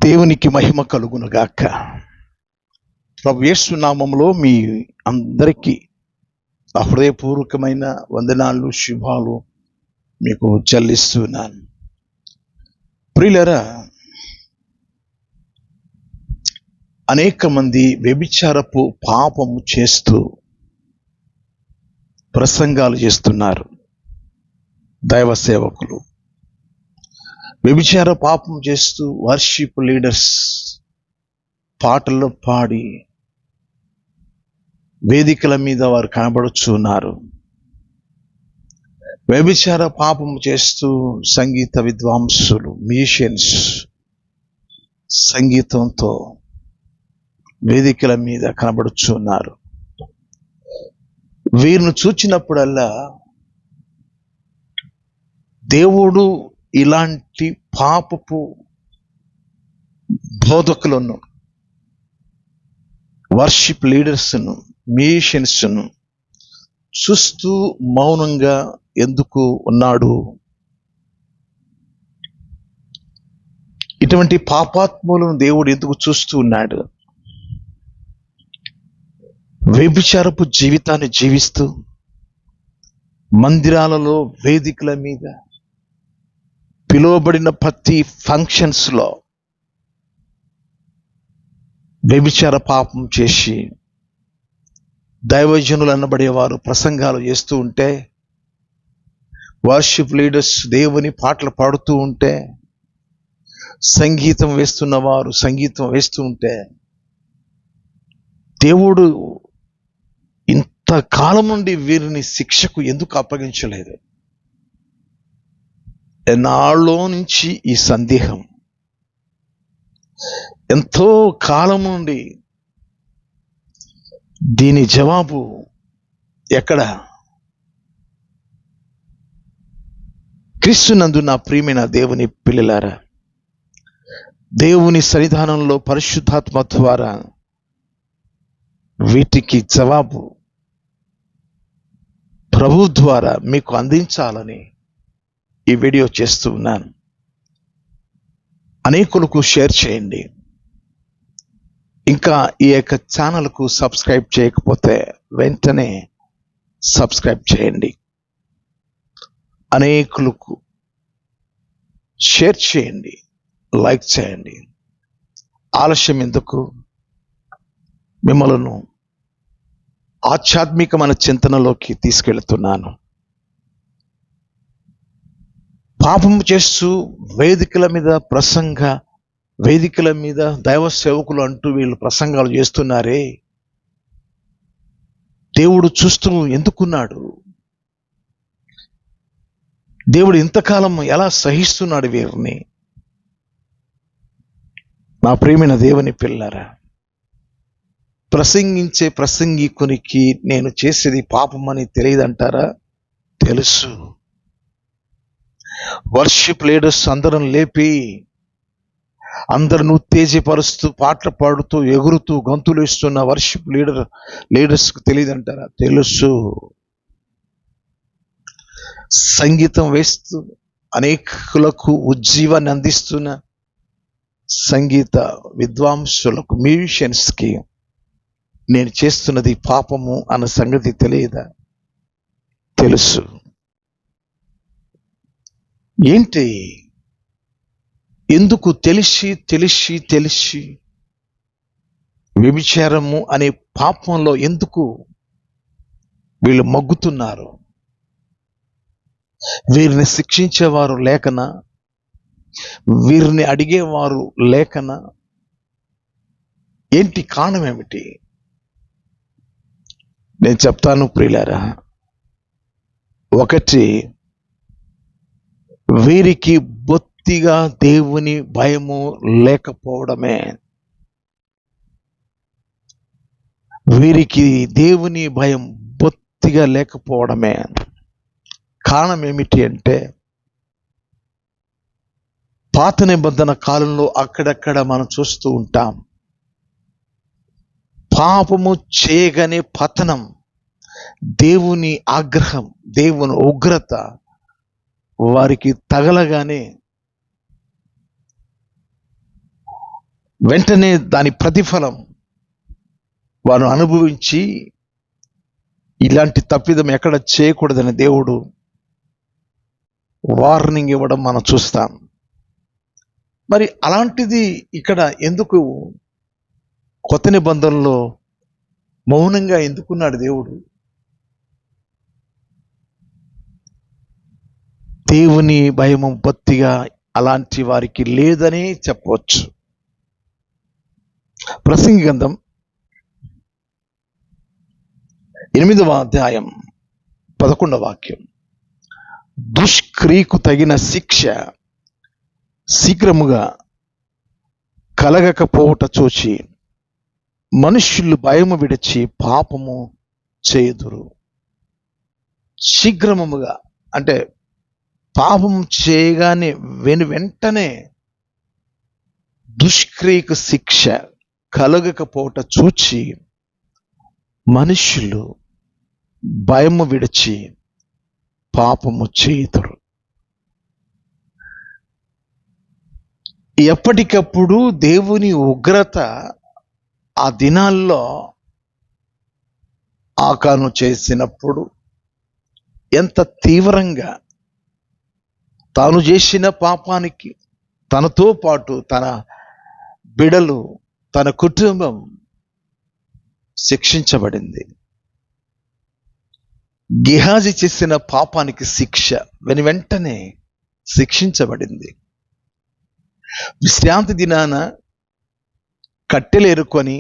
దేవునికి మహిమ కలుగునుగాక. ప్రభు యేసు నామములో మీ అందరికీ హృదయపూర్వకమైన వందనాలు, శుభాలు మీకు చెల్లిస్తున్నాను. ప్రియులారా, అనేక మంది వ్యభిచారపు పాపము చేస్తూ ప్రసంగాలు చేస్తున్నారు. దైవ సేవకులు వ్యభిచార పాపం చేస్తూ వర్షిప్ లీడర్స్ పాటలు పాడి వేదికల మీద వారు కనబడుచున్నారు. వ్యభిచార పాపం చేస్తూ సంగీత విద్వాంసులు, మ్యూజిషియన్స్ సంగీతంతో వేదికల మీద కనబడుచున్నారు. వీరిని చూచినప్పుడల్లా దేవుడు ఇలాంటి పాపపు బోధకులను, వర్షిప్ లీడర్స్ను, మ్యూజిషియన్స్ను చూస్తూ మౌనంగా ఎందుకు ఉన్నాడు? ఇటువంటి పాపాత్ములను దేవుడు ఎందుకు చూస్తూ ఉన్నాడు? వ్యభిచారపు జీవితాన్ని జీవిస్తూ మందిరాలలో, వేదికల మీద, పిలువబడిన ప్రతి ఫంక్షన్స్లో వ్యభిచార పాపం చేసి దైవజనులు అనబడేవారు ప్రసంగాలు చేస్తూ ఉంటే, వర్షిప్ లీడర్స్ దేవుని పాటలు పాడుతూ ఉంటే, సంగీతం వేస్తున్న వారు సంగీతం వేస్తూ ఉంటే, దేవుడు ఇంతకాలం నుండి వీరిని శిక్షకు ఎందుకు అప్పగించలేదు? ఎన్నాళ్ళో నుంచి ఈ సందేహం, ఎంతో కాలం నుండి దీని జవాబు ఎక్కడ? క్రీస్తునందు నా ప్రియమైన దేవుని పిల్లలారా, దేవుని సన్నిధానంలో పరిశుద్ధాత్మ ద్వారా వీటికి జవాబు ప్రభు ద్వారా మీకు అందించాలని ఈ వీడియో చేస్తూ ఉన్నాను. అనేకులకు షేర్ చేయండి. ఇంకా ఈ యొక్క ఛానల్కు సబ్స్క్రైబ్ చేయకపోతే వెంటనే సబ్స్క్రైబ్ చేయండి. అనేకులకు షేర్ చేయండి, లైక్ చేయండి. ఆలస్యం ఎందుకు? మిమ్మలను ఆధ్యాత్మికమైన చింతనలోకి తీసుకెళ్తున్నాను. పాపం చేస్తూ వేదికల మీద వేదికల మీద దైవ సేవకులు అంటూ వీళ్ళు ప్రసంగాలు చేస్తున్నారే, దేవుడు చూస్తూ ఎందుకున్నాడు? దేవుడు ఇంతకాలం ఎలా సహిస్తున్నాడు వీరిని? నా ప్రియమైన దేవుని పిల్లరా, ప్రసంగించే ప్రసంగికునికి నేను చేసేది పాపం అని తెలియదంటారా? తెలుసు. వర్షిప్ లీడర్స్ అందరం లేపి అందరిని ఉత్తేజపరుస్తూ పాటలు పాడుతూ ఎగురుతూ గంతులు ఇస్తున్న వర్షిప్ లీడర్స్కి తెలియదంటారా? తెలుసు. సంగీతం వేస్తూ అనేకులకు ఉజ్జీవాన్ని అందిస్తున్న సంగీత విద్వాంసులకు, మ్యూజిషియన్స్కి నేను చేస్తున్నది పాపము అన్న సంగతి తెలియదా? తెలుసు. ఏంటి? ఎందుకు తెలిసి వ్యభిచారము అనే పాపంలో ఎందుకు వీళ్ళు మగ్గుతున్నారు? వీరిని శిక్షించేవారు లేకనా? వీరిని అడిగేవారు లేకనా? ఏంటి కారణం ఏమిటి? నేను చెప్తాను ప్రియులారా. ఒకటి, వీరికి బొత్తిగా దేవుని భయము లేకపోవడమే. వీరికి దేవుని భయం బొత్తిగా లేకపోవడమే. కారణం ఏమిటి అంటే, పాత నిబంధన కాలంలో అక్కడక్కడ మనం చూస్తూ ఉంటాం, పాపము చేయగానే పతనం, దేవుని ఆగ్రహం, దేవుని ఉగ్రత వారికి తగలగానే వెంటనే దాని ప్రతిఫలం వారు అనుభవించి ఇలాంటి తప్పిదం ఎక్కడ చేయకూడదని దేవుడు వార్నింగ్ ఇవ్వడం మనం చూస్తాం. మరి అలాంటిది ఇక్కడ ఎందుకు కొత్త నిబంధనలో మౌనంగా ఎందుకున్నాడు దేవుడు? దేవుని భయము బొత్తిగా అలాంటి వారికి లేదని చెప్పవచ్చు. ప్రసంగి గ్రంథం 8వ అధ్యాయం 11వ వాక్యం, దుష్క్రియకు తగిన శిక్ష శీఘ్రముగా కలగకపోవట చూచి మనుష్యులు భయము విడిచి పాపము చేయుదురు. శీఘ్రముగా అంటే పాపం చేయగానే వెంటనే దుష్క్రియకు శిక్ష కలగకపోవట చూచి మనుష్యులు భయము విడిచి పాపము చేయుదురు. ఎప్పటికప్పుడు దేవుని ఉగ్రత ఆ దినాల్లో ఆకాను చేసినప్పుడు ఎంత తీవ్రంగా తాను చేసిన పాపానికి తనతో పాటు తన బిడలు, తన కుటుంబం శిక్షించబడింది. గెహాజీ చేసిన పాపానికి శిక్ష వెంటనే శిక్షించబడింది. విశ్రాంతి దినాన కట్టెలేరుకొని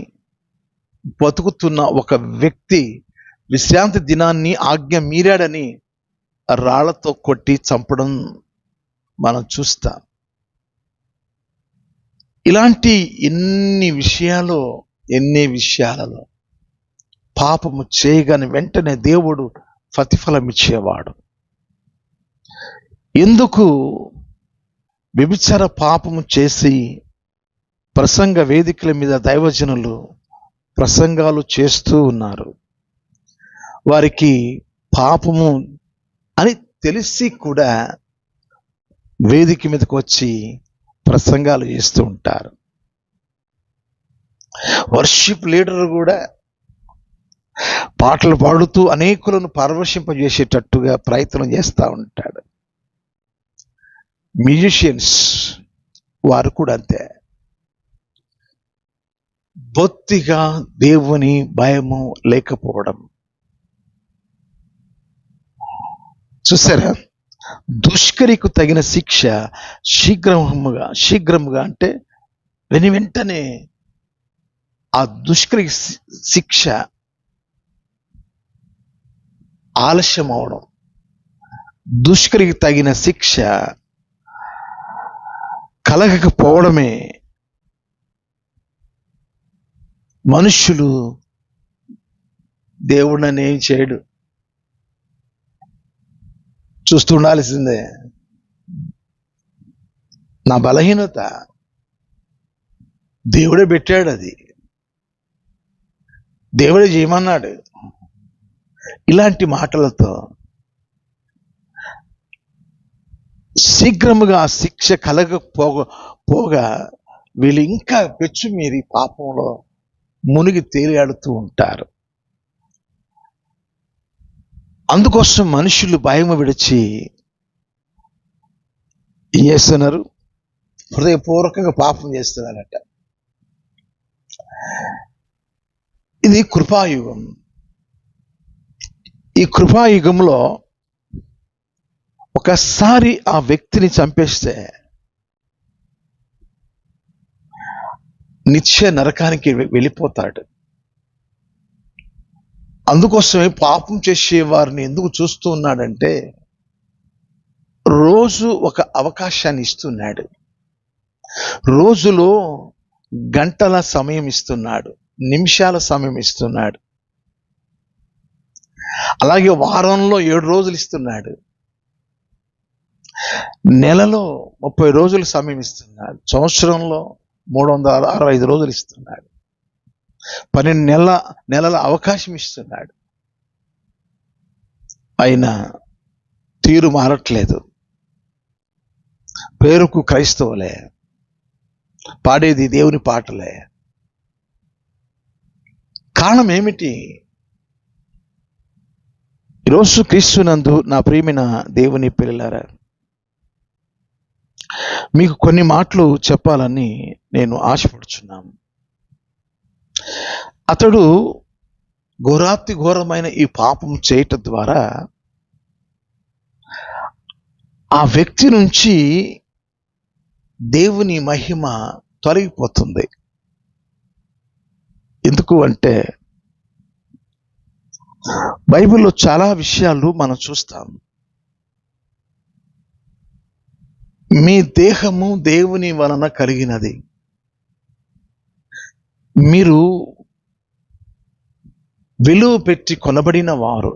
బతుకుతున్న ఒక వ్యక్తి విశ్రాంతి దినాన్ని ఆజ్ఞ మీరాడని రాళ్లతో కొట్టి చంపడం మనం చూస్తాం. ఇలాంటి ఎన్ని విషయాలలో పాపము చేయగానే వెంటనే దేవుడు ప్రతిఫలం ఇచ్చేవాడు. ఎందుకు వ్యభిచార పాపము చేసి ప్రసంగ వేదికల మీద దైవజనులు ప్రసంగాలు చేస్తూ ఉన్నారు. వారికి పాపము అని తెలిసి కూడా వేదిక మీదకి వచ్చి ప్రసంగాలు చేస్తూ ఉంటారు. వర్షిప్ లీడర్ కూడా పాటలు పాడుతూ అనేకులను పరవశింపజేసేటట్టుగా ప్రయత్నం చేస్తూ ఉంటాడు. మ్యూజిషియన్స్ వారు కూడా అంతే. బొత్తిగా దేవుని భయము లేకపోవడం. చూసారా, దుష్కరికి తగిన శిక్ష శీఘ్రముగా అంటే వెంటనే ఆ దుష్కరికి శిక్ష ఆలస్యం అవడం, దుష్కరికి తగిన శిక్ష కలగకపోవడమే మనుష్యులు దేవుడిని ఏం చేయడు, చూస్తుండాల్సిందే. నా బలహీనత దేవుడే పెట్టాడు, అది దేవుడే చేయమన్నాడు. ఇలాంటి మాటలతో శీఘ్రముగా శిక్ష కలగపోగా వీళ్ళు ఇంకా పెచ్చు మీరి పాపంలో మునిగి తేలియాడుతూ ఉంటారు. అందుకోసం మనుషులు భయము విడిచి ఏం చేస్తున్నారు? హృదయపూర్వకంగా పాపం చేస్తున్నారట. ఇది కృపాయుగం. ఈ కృపాయుగంలో ఒకసారి ఆ వ్యక్తిని చంపేస్తే నిత్య నరకానికి వెళ్ళిపోతాడు. అందుకోసమే పాపం చేసే వారిని ఎందుకు చూస్తూ ఉన్నాడంటే రోజు ఒక అవకాశాన్ని ఇస్తున్నాడు. రోజులో గంటల సమయం ఇస్తున్నాడు, నిమిషాల సమయం ఇస్తున్నాడు. అలాగే వారంలో 7 రోజులు ఇస్తున్నాడు, నెలలో 30 రోజులు సమయం ఇస్తున్నాడు, సంవత్సరంలో 365 రోజులు ఇస్తున్నాడు, 12 నెలల అవకాశం ఇస్తున్నాడు. అయినా తీరు మారట్లేదు. పేరుకు క్రైస్తవులే, పాడేది దేవుని పాటలే. కారణం ఏమిటి? ఈరోజు క్రీస్తునందు నా ప్రియమైన దేవుని పిల్లలారా, మీకు కొన్ని మాటలు చెప్పాలని నేను ఆశపడుచున్నాను. అతడు ఘోరాతి ఘోరమైన ఈ పాపం చేయటం ద్వారా ఆ వ్యక్తి నుంచి దేవుని మహిమ తొలగిపోతుంది. ఎందుకు అంటే బైబిల్లో చాలా విషయాలు మనం చూస్తాం. మీ దేహము దేవుని వలన కలిగినది. మీరు విలువ పెట్టి కొనబడిన వారు.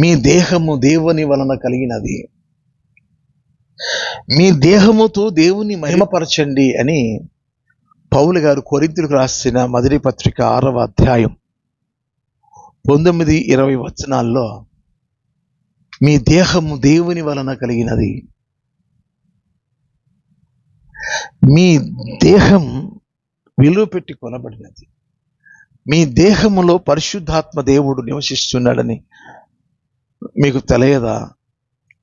మీ దేహము దేవుని వలన కలిగినది. మీ దేహముతో దేవుని మహిమపరచండి అని పౌలు గారు కొరింథీయులకు రాసిన మొదటి పత్రిక 6వ అధ్యాయం 19-20 వచనాల్లో మీ దేహము దేవుని వలన కలిగినది. మీ దేహం విలువ పెట్టి కొనబడినది. మీ దేహములో పరిశుద్ధాత్మ దేవుడు నివసిస్తున్నాడని మీకు తెలియదా?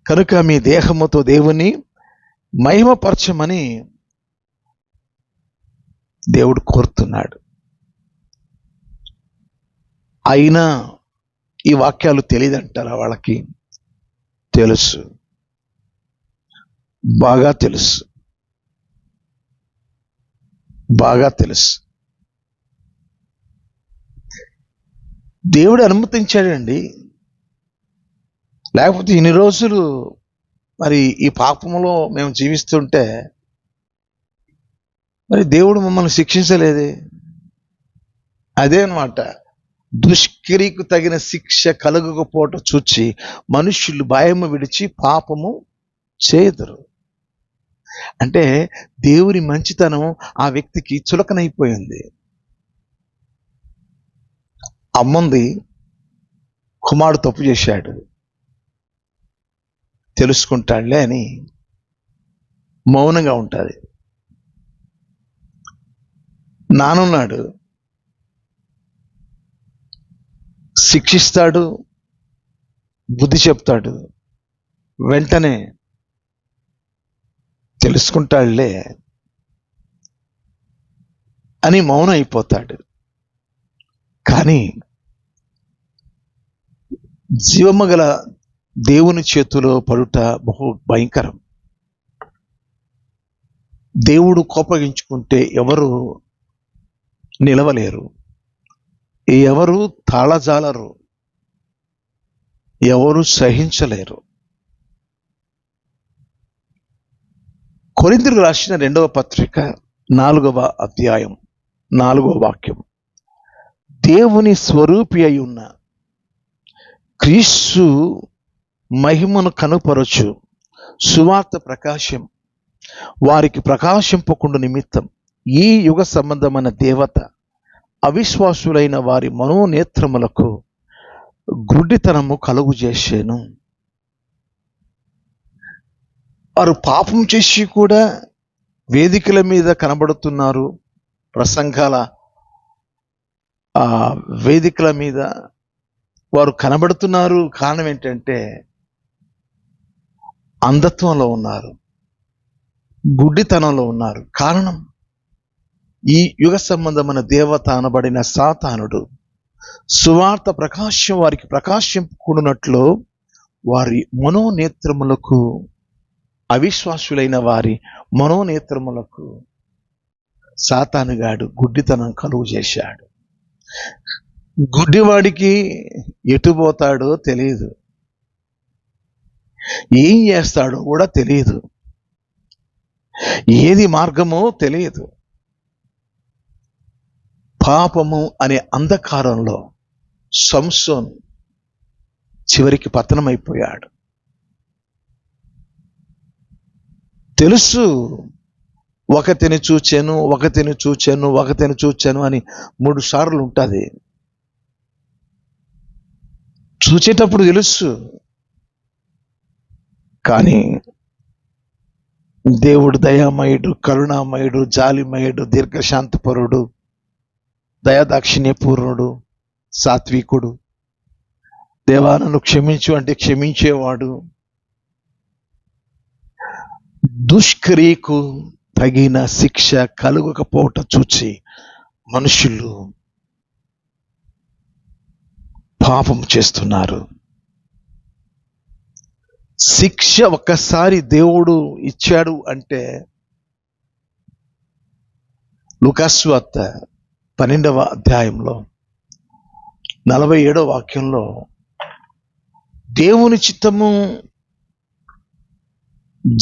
కనుక మీ దేహముతో దేవుని మహిమపరచమని దేవుడు కోరుతున్నాడు. అయినా ఈ వాక్యాలు తెలియదంటారా వాళ్ళకి? తెలుసు, బాగా తెలుసు, బాగా తెలుసు. దేవుడు అనుమతించాడండి. లేకపోతే ఇన్ని రోజులు మరి ఈ పాపంలో మేము జీవిస్తుంటే మరి దేవుడు మమ్మల్ని శిక్షించలేదే. అదే అన్నమాట, దుష్క్రియకు తగిన శిక్ష కలుగకపోవటం చూచి మనుష్యులు భయము విడిచి పాపము చేదురు. అంటే దేవుని మంచితనం ఆ వ్యక్తికి చులకనైపోయింది. అమ్మంది, కుమారుడు తప్పు చేశాడు, తెలుసుకుంటాడులే అని మౌనంగా ఉంటుంది. నానున్నాడు, శిక్షిస్తాడు, బుద్ధి చెప్తాడు, వెంటనే తెలుసుకుంటాడులే అని మౌనం అయిపోతాడు. కానీ జీవము గల దేవుని చేతిలో పడుట బహు భయంకరం. దేవుడు కోపగించుకుంటే ఎవరు నిలవలేరు, ఎవరు తాళజాలరు, ఎవరు సహించలేరు. కొరింథీయులకు రాసిన 2వ పత్రిక 4వ అధ్యాయం 4వ వాక్యం, దేవుని స్వరూపి అయి ఉన్న క్రీస్తు మహిమను కనుపరచు సువార్త ప్రకాశం వారికి ప్రకాశింపకుండా నిమిత్తం ఈ యుగ సంబంధమైన దేవత అవిశ్వాసులైన వారి మనోనేత్రములకు గుడ్డితనము కలుగు చేసేను. వారు పాపం చేసి కూడా వేదికల మీద కనబడుతున్నారు, ప్రసంగాల వేదికల మీద వారు కనబడుతున్నారు. కారణం ఏంటంటే అంధత్వంలో ఉన్నారు, గుడ్డితనంలో ఉన్నారు. కారణం ఈ యుగ సంబంధమైన దేవత అనబడిన సాతానుడు సువార్త ప్రకాశం వారికి ప్రకాశింపుకున్నట్లు వారి మనోనేత్రములకు, అవిశ్వాసులైన వారి మనోనేత్రములకు సాతానుగాడు గుడ్డితనం కలుగు చేశాడు. గుడ్డివాడికి ఎటు పోతాడో తెలియదు, ఏం చేస్తాడో కూడా తెలియదు, ఏది మార్గమో తెలియదు. పాపము అనే అంధకారంలో సంసోన్ చివరికి పతనమైపోయాడు. తెలుసు, ఒకతిని చూచాను, ఒకతిని చూచాను, ఒకతిని చూచాను అని 3 సార్లు ఉంటుంది. చూచేటప్పుడు తెలుసు, కానీ దేవుడు దయామయుడు, కరుణామయుడు, జాలిమయుడు, దీర్ఘశాంతపరుడు, దయాదాక్షిణ్యపూర్ణుడు, సాత్వికుడు. దేవా నన్ను క్షమించు అంటే క్షమించేవాడు. దుష్క్రియకు తగిన శిక్ష కలుగకపోవట చూచి మనుషులు పాపం చేస్తున్నారు. శిక్ష ఒక్కసారి దేవుడు ఇచ్చాడు అంటే లూకాసు వార్త 12వ అధ్యాయంలో 47వ వాక్యంలో దేవుని చిత్తము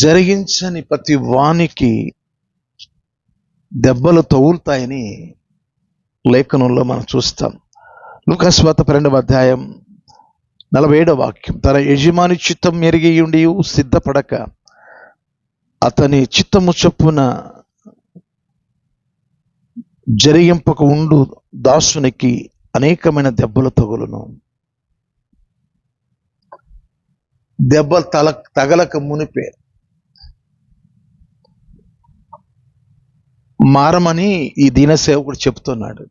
జరిగించని ప్రతి వానికి దెబ్బలు తగులుతాయని లేఖనంలో మనం చూస్తాం. లూకాసు వార్త 12వ అధ్యాయం 47వ వాక్యం. తన యజమాని చిత్తం ఎరిగి ఉండి సిద్ధపడక అతని చిత్తము చొప్పున జరిగింపక ఉండు దాసునికి అనేకమైన దెబ్బలు తగులును. దెబ్బలు తగలక మునిపే మారమని ఈ దీనసేవకుడు చెప్తున్నాడు.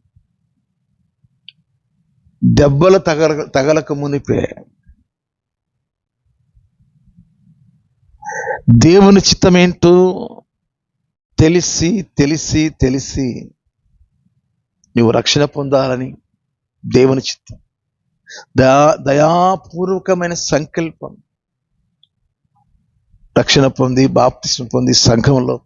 దెబ్బలు తగలక మునిపే దేవుని చిత్తమేంటో తెలిసి తెలిసి తెలిసి నువ్వు రక్షణ పొందాలని దేవుని చిత్తం, దయాపూర్వకమైన సంకల్పం. రక్షణ పొంది బాప్తిస్మం పొంది సంఘంలో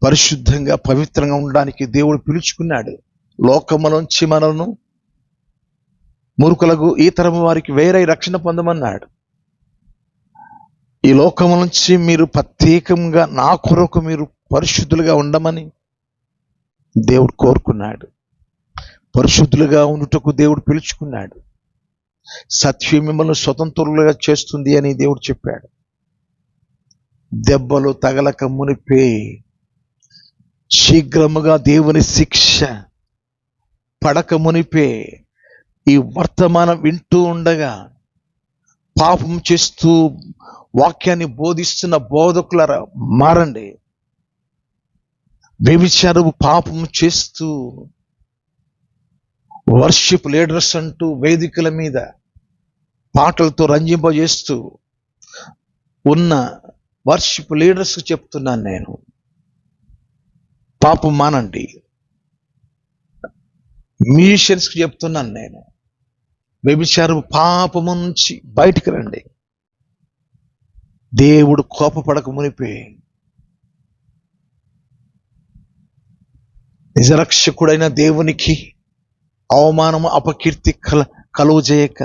పరిశుద్ధంగా పవిత్రంగా ఉండడానికి దేవుడు పిలుచుకున్నాడు. లోకములోంచి మనలను మూర్ఖులకు ఈ తరము వారికి వేరే రక్షణ పొందమన్నాడు. ఈ లోకము నుంచి మీరు ప్రత్యేకంగా నా కొరకు మీరు పరిశుద్ధులుగా ఉండమని దేవుడు కోరుకున్నాడు. పరిశుద్ధులుగా ఉండుటకు దేవుడు పిలుచుకున్నాడు. సత్యం మిమ్మల్ని స్వతంత్రులుగా చేస్తుంది అని దేవుడు చెప్పాడు. దెబ్బలు తగలక మునిపే శీఘ్రముగా దేవుని శిక్ష పడక మునిపే ఈ వర్తమానం వింటూ ఉండగా పాపం చేస్తూ వాక్యాన్ని బోధిస్తున్న బోధకులారా మారండి. వ్యభిచారము పాపం చేస్తూ వర్షిప్ లీడర్స్ అంటూ వేదికల మీద పాటలతో రంజింపజేస్తూ ఉన్న వర్షిప్ లీడర్స్ చెప్తున్నాను నేను, పాపం మానండి. మ్యూజిషియన్స్కి చెప్తున్నాను నేను, వ్యభిచారము పాపము నుంచి బయటికి రండి. దేవుడు కోపపడక మునిపే నిజరక్షకుడైన దేవునికి అవమానము అపకీర్తి కలుగు చేయక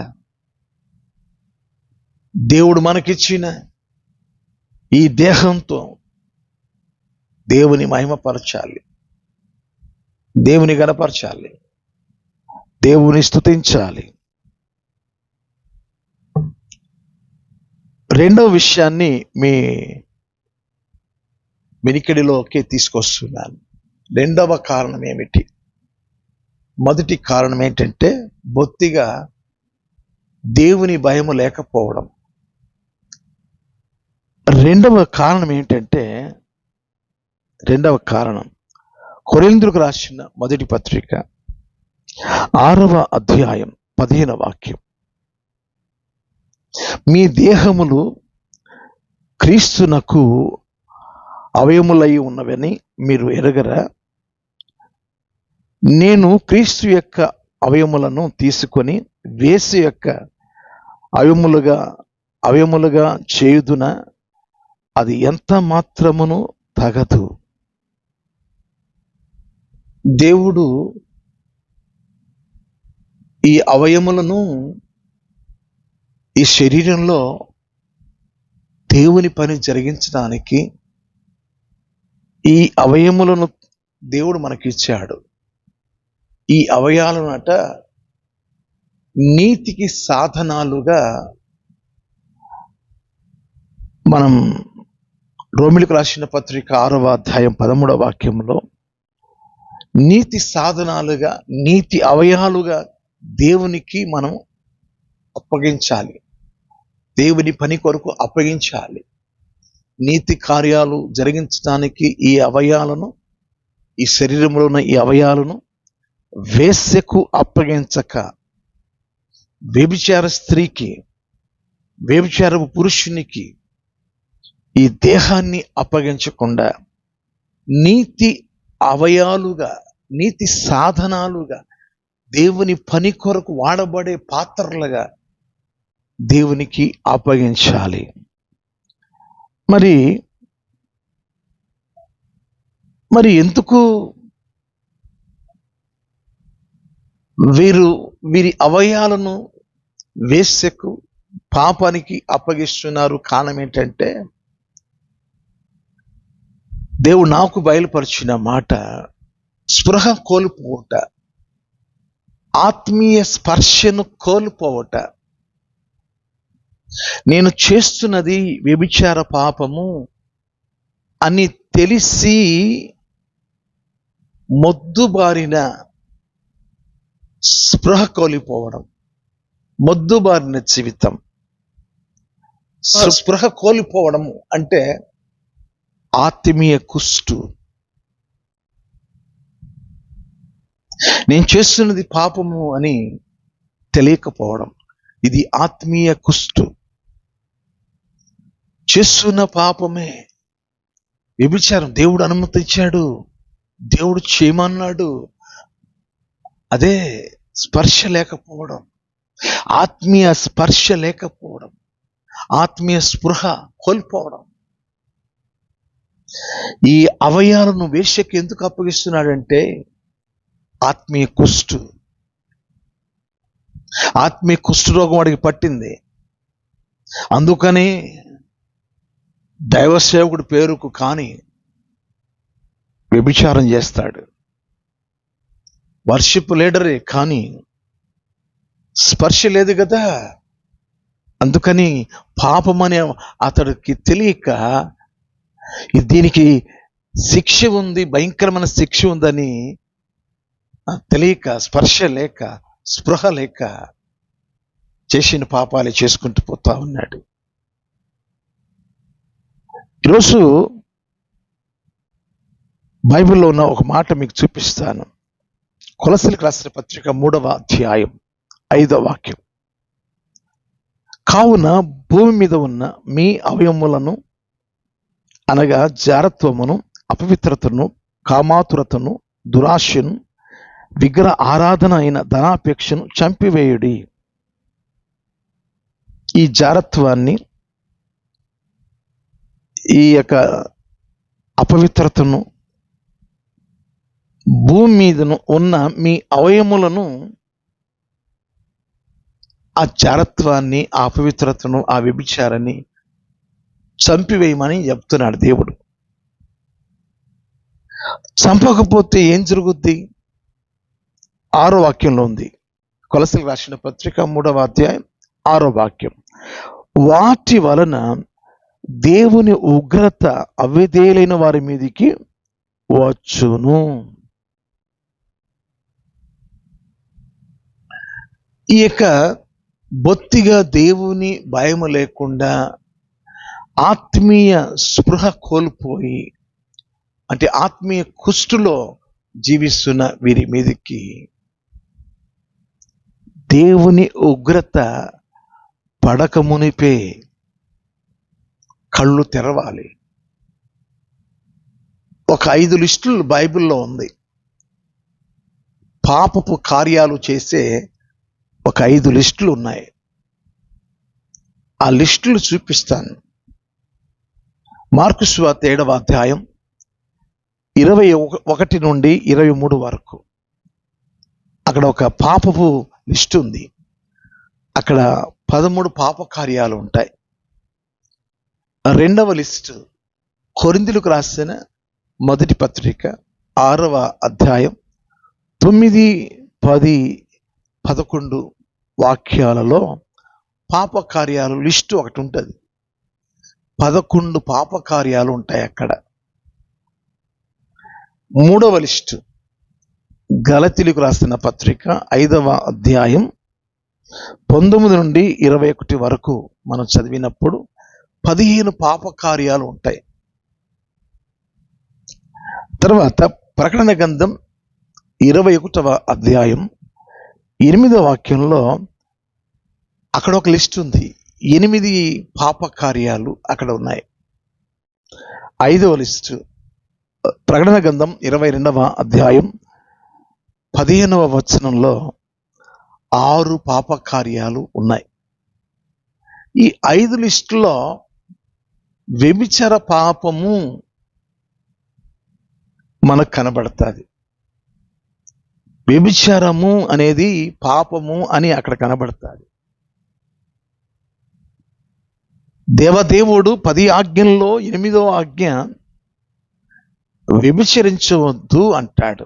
దేవుడు మనకిచ్చిన ఈ దేహంతో దేవుని మహిమపరచాలి, దేవుని గణపరచాలి, దేవుని స్తుతించాలి. రెండవ విషయాన్ని మీ వెనికిడిలోకి తీసుకొస్తున్నాను. రెండవ కారణం ఏమిటి? మొదటి కారణం ఏంటంటే బొత్తిగా దేవుని భయము లేకపోవడం. రెండవ కారణం కొరింథీయులకు రాసిన మొదటి పత్రిక 6వ అధ్యాయం 15వ వాక్యం. మీ దేహములు క్రీస్తునకు అవయములై ఉన్నవని మీరు ఎరగరా? నేను క్రీస్తు యొక్క అవయములను తీసుకొని వేసు యొక్క అవయములుగా చేయుదున అది ఎంత మాత్రమును తగదు. దేవుడు ఈ అవయములను ఈ శరీరంలో దేవుని పని జరిగించడానికి ఈ అవయములను దేవుడు మనకిచ్చాడు. ఈ అవయాలనట నీతికి సాధనాలుగా మనం రోమిలకు రాసిన పత్రిక 6వ అధ్యాయం 13వ వాక్యంలో నీతి సాధనాలుగా, నీతి అవయాలుగా దేవునికి మనం అప్పగించాలి, దేవుని పని కొరకు అప్పగించాలి. నీతి కార్యాలు జరిగించడానికి ఈ అవయవాలను, ఈ శరీరంలో ఉన్న ఈ అవయవాలను వేశ్యకు అప్పగించక, వ్యభిచార స్త్రీకి, వ్యభిచారపు పురుషునికి ఈ దేహాన్ని అప్పగించకుండా నీతి అవయవాలుగా, నీతి సాధనాలుగా, దేవుని పని కొరకు వాడబడే పాత్రలుగా దేవునికి అప్పగించాలి. మరి ఎందుకు వీరి అవయవాలను వేశ్యకు, పాపానికి అప్పగిస్తున్నారు? కారణం ఏంటంటే, దేవుడు నాకు బయలుపరిచిన మాట, స్పృహ కోల్పోవట, ఆత్మీయ స్పర్శను కోల్పోవట. నేను చేస్తున్నది వ్యభిచార పాపము అని తెలిసి మొద్దుబారిన స్పృహ కోల్పోవడం, మొద్దుబారిన జీవితం. స్పృహ కోల్పోవడం అంటే ఆత్మీయ కుష్టు. నేను చేస్తున్నది పాపము అని తెలియకపోవడం, ఇది ఆత్మీయ కుష్టు. చేస్తున్న పాపమే వ్యభిచారం. దేవుడు అనుమతించాడు, దేవుడు చేయమన్నాడు. అదే స్పర్శ లేకపోవడం, ఆత్మీయ స్పర్శ లేకపోవడం, ఆత్మీయ స్పృహ కోల్పోవడం. ఈ అవయవాలను వేశ్యకి ఎందుకు అప్పగిస్తున్నాడంటే ఆత్మీయ కుష్టు. ఆత్మీయ కుష్టు రోగం వాడికి పట్టింది. అందుకని దైవ సేవకుడి పేరుకు కానీ వ్యభిచారం చేస్తాడు. వర్షిప్ లీడరే కానీ స్పర్శ లేదు కదా. అందుకని పాపమనే అతడికి తెలియక, దీనికి శిక్ష ఉంది, భయంకరమైన శిక్ష ఉందని తెలియక, స్పర్శ లేక, స్పృహ లేక చేసిన పాపాలే చేసుకుంటూ పోతా ఉన్నాడు. ఈరోజు బైబిల్లో ఉన్న ఒక మాట మీకు చూపిస్తాను. కొలస్సీలకు రాసిన పత్రిక 3వ అధ్యాయం 5వ వాక్యం. కావున భూమి మీద ఉన్న మీ అవయవములను, అనగా జారత్వమును, అపవిత్రతను, కామాతురతను, దురాశను, విగ్రహ ఆరాధన అయిన ధనాపేక్షను చంపివేయుడి. ఈ జారత్వాన్ని, ఈ యొక్క అపవిత్రతను, భూమి మీదను ఉన్న మీ అవయములను, ఆ జారత్వాన్ని, ఆ అపవిత్రతను, ఆ వ్యభిచారాన్ని చంపివేయమని చెప్తున్నాడు దేవుడు. చంపకపోతే ఏం జరుగుద్ది? 6వ వాక్యంలో ఉంది. కొలస్సీలకు రాసిన పత్రిక 3వ అధ్యాయం 6వ వాక్యం. వాటి వలన దేవుని ఉగ్రత అవిధేయులైన వారి మీదికి వచ్చును. ఈ యొక్క బొత్తిగా దేవుని భయము లేకుండా ఆత్మీయ స్పృహ కోల్పోయి, అంటే ఆత్మీయ కుష్టులో జీవిస్తున్న వీరి మీదకి దేవుని ఉగ్రత పడకమునిపే కళ్ళు తెరవాలి. ఒక 5 లిస్టులు బైబిల్లో ఉంది. పాపపు కార్యాలు చేసే ఒక 5 లిస్టులు ఉన్నాయి. ఆ లిస్టులు చూపిస్తాను. మార్కు సువార్త 7వ అధ్యాయం 21 నుండి 23 వరకు. అక్కడ ఒక పాపపు లిస్టు ఉంది. అక్కడ 13 పాప కార్యాలు ఉంటాయి. 2వ లిస్టు కొరింథీయులకు రాసిన మొదటి పత్రిక 6వ అధ్యాయం 9, 10, 11 వాక్యాలలో పాప కార్యాలు లిస్టు ఒకటి ఉంటుంది. 11 పాప కార్యాలు ఉంటాయి అక్కడ. 3వ లిస్టు గలతీయులకు రాసిన పత్రిక 5వ అధ్యాయం 19 నుండి 21 వరకు మనం చదివినప్పుడు 15 పాప కార్యాలు ఉంటాయి. తర్వాత ప్రకటన గ్రంథం 21వ అధ్యాయం 8వ వాక్యంలో అక్కడ ఒక లిస్ట్ ఉంది. 8 పాప కార్యాలు అక్కడ ఉన్నాయి. 5వ లిస్టు ప్రకటన గ్రంథం 22వ అధ్యాయం 15వ వచనంలో 6 పాప కార్యాలు ఉన్నాయి. ఈ 5 లిస్టులో వ్యభిచార పాపము మనకు కనబడుతుంది. వ్యభిచారము అనేది పాపము అని అక్కడ కనబడుతుంది. దేవదేవుడు 10 ఆజ్ఞల్లో 8వ ఆజ్ఞ వ్యభిచరించవద్దు అంటాడు.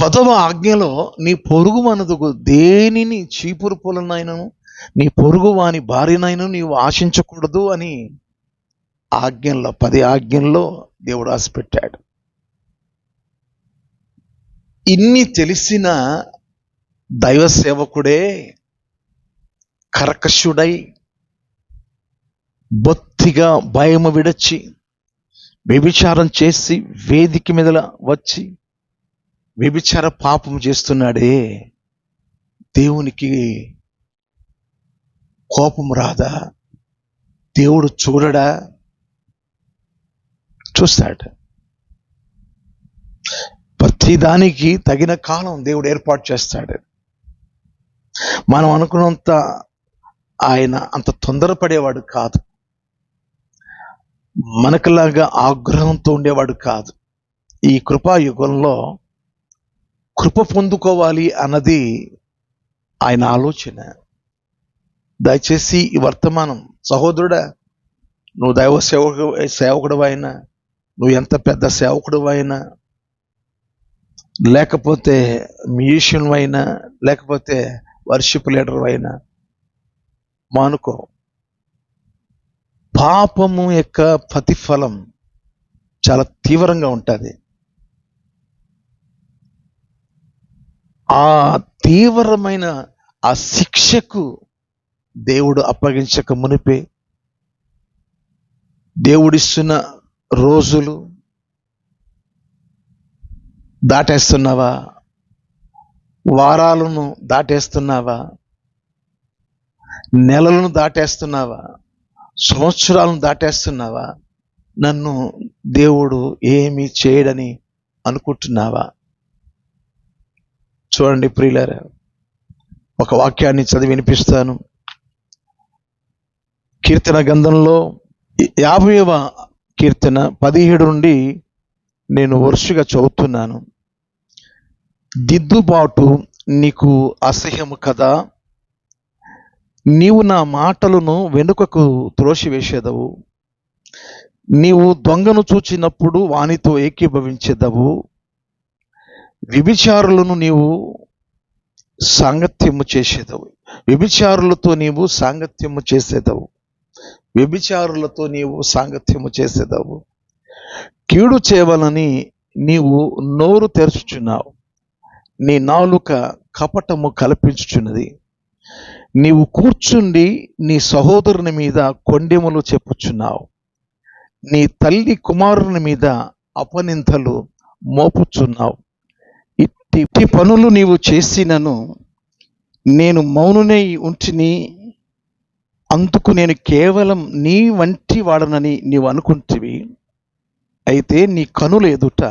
10వ ఆజ్ఞలో నీ పొరుగు మనదుకు దేనిని చీపురు పొలనైనను నీ పొరుగు వాని భార్యనైనా నీవు ఆశించకూడదు అని ఆజ్ఞల్లో 10 ఆజ్ఞల్లో దేవుడు రాసిపెట్టాడు. ఇన్ని తెలిసిన దైవ సేవకుడే కర్కశుడై బొత్తిగా భయము విడచి వ్యభిచారం చేసి వేదిక మీద వచ్చి వ్యభిచార పాపం చేస్తున్నాడే, దేవునికి కోపం రాదా? దేవుడు చూడడా? చూస్తాడు. ప్రతిదానికి తగిన కాలం దేవుడు ఏర్పాటు చేస్తాడు. మనం అనుకున్నంత ఆయన అంత తొందరపడేవాడు కాదు. మనకులాగా ఆగ్రహంతో ఉండేవాడు కాదు. ఈ కృపాయుగంలో కృప పొందుకోవాలి అన్నది ఆయన ఆలోచన. దయచేసి ఈ వర్తమానం సహోదరుడా, నువ్వు దైవ సేవకుడు అయినా, నువ్వు ఎంత పెద్ద సేవకుడు అయినా, లేకపోతే మ్యూజిషియన్ అయినా, లేకపోతే వర్షిప్ లీడర్ అయినా, మానుకో. పాపము యొక్క ప్రతిఫలం చాలా తీవ్రంగా ఉంటుంది. ఆ తీవ్రమైన ఆ శిక్షకు దేవుడు అప్పగించక మునిపే దేవుడిస్తున్న రోజులు దాటేస్తున్నావా? వారాలను దాటేస్తున్నావా? నెలలను దాటేస్తున్నావా? సంవత్సరాలను దాటేస్తున్నావా? నన్ను దేవుడు ఏమీ చేయడని అనుకుంటున్నావా? చూడండి ప్రియులారా, ఒక వాక్యాన్ని చదివి వినిపిస్తాను. కీర్తన గ్రంథంలో 50వ కీర్తన 17 నుండి నేను వరుసగా చదువుతున్నాను. దిద్దుబాటు నీకు అసహ్యము కదా, నీవు నా మాటలను వెనుకకు త్రోసివేసేదవు. నీవు దొంగను చూచినప్పుడు వానితో ఏకీభవించేదవు. వ్యభిచారులను నీవు సాంగత్యము చేసేదవు. వ్యభిచారులతో నీవు సాంగత్యము చేసేదవు. వ్యభిచారులతో నీవు సాంగత్యము చేసేదవు. కీడు చేయవలని నీవు నోరు తెరుచుచున్నావు. నీ నాలుక కపటము కల్పించుచున్నది. నీవు కూర్చుండి నీ సహోదరుని మీద కొండెములు చెప్పుచున్నావు. నీ తల్లి కుమారుని మీద అపనిందలు మోపుచున్నావు. ఇట్టి పనులు నీవు చేసినను నేను మౌనునై ఉంటిని, అందుకు నేను కేవలం నీ వంటి వాడనని నీవు అనుకుంటివి. అయితే నీ కనుల ఎదుట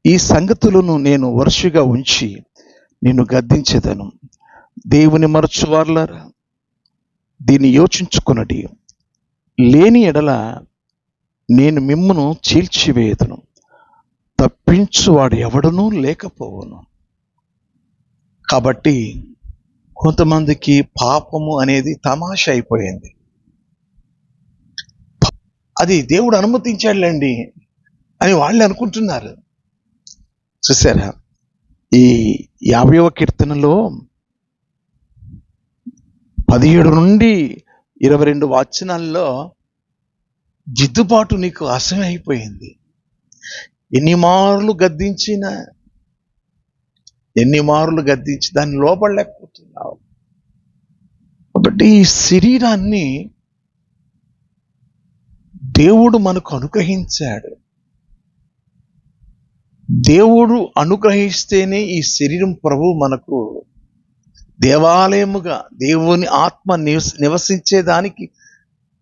ఈ సంగతులను నేను వరుసగా ఉంచి నిన్ను గద్దించెదను. దేవుని మరచువార్లారా, దీన్ని యోచించుకొనుడి. లేని ఎడల నేను మిమ్మును చీల్చివేయదును, తప్పించువాడు ఎవడునూ లేకపోవును. కాబట్టి కొంతమందికి పాపము అనేది తమాషా అయిపోయింది. అది దేవుడు అనుమతించాడులేండి అని వాళ్ళు అనుకుంటున్నారు. చూసారా, ఈ 50వ కీర్తనలో 17 నుండి 22 వచనాల్లో దిద్దుబాటు నీకు అసహ్యం అయిపోయింది. ఎన్ని మార్లు గద్దించి దాన్ని లోపడలేకపోతున్నావు. కాబట్టి ఈ శరీరాన్ని దేవుడు మనకు అనుగ్రహించాడు. దేవుడు అనుగ్రహిస్తేనే ఈ శరీరం ప్రభు మనకు దేవాలయముగా దేవుని ఆత్మ నివసించేదానికి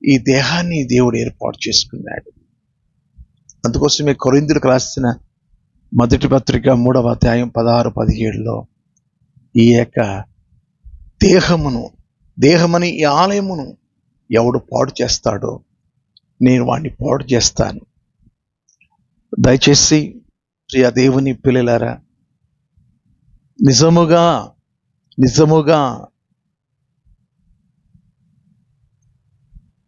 ఈ దేహాన్ని దేవుడు ఏర్పాటు చేసుకున్నాడు. అందుకోసమే కొరింథీయులకు రాసిన మొదటి పత్రిక 3వ అధ్యాయం 16-17లో ఈ యొక్క దేహమని ఈ ఆలయమును ఎవడు పాడు చేస్తాడో నేను వాడిని పాడు చేస్తాను. దయచేసి ప్రియ దేవుని పిల్లలారా, నిజముగా